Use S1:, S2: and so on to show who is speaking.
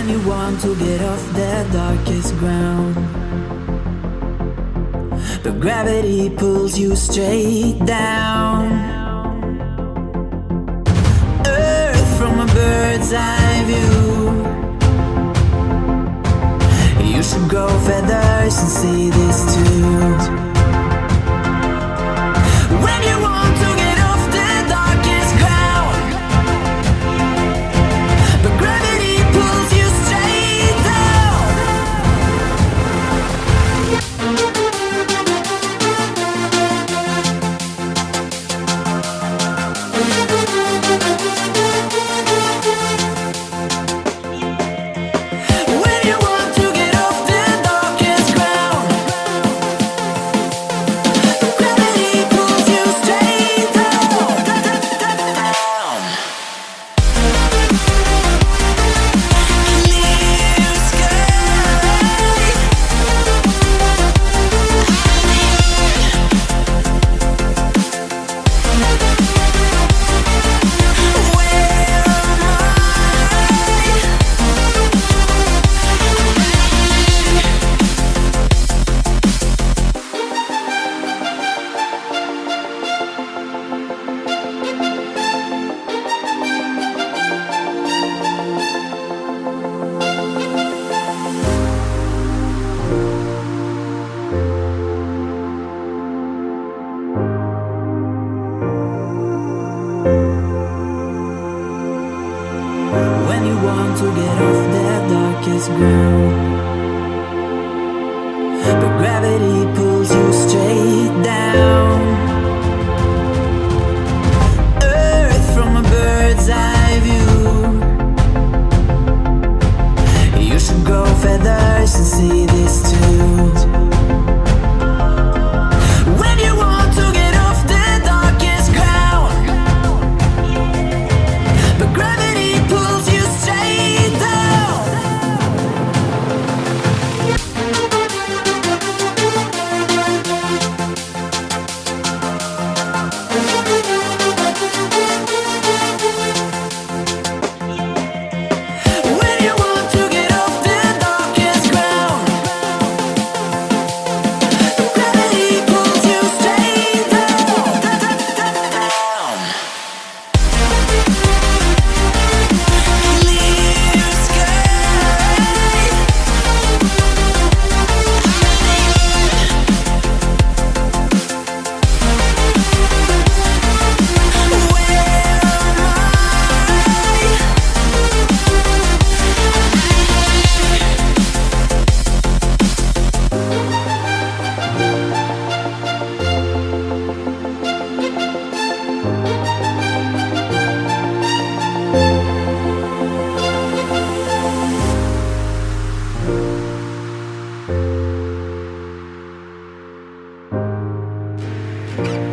S1: you want to get off the darkest ground, but gravity pulls you straight down. Earth from a bird's eye view. You should grow feathers and see this too. When you want to get off the darkest ground, but gravity pulls you straight down. When you want to get off the darkest ground, but gravity pulls you straight down, down. Clear sky. When you want to get off the darkest ground, but gravity pulls you straight down. Earth from a bird's eye view. You should grow feathers and see this too. When you want to get off the darkest ground, but gravity pulls you straight down. When you want to get off the darkest ground, but gravity pulls you straight down, down. Clear sky. Where am I?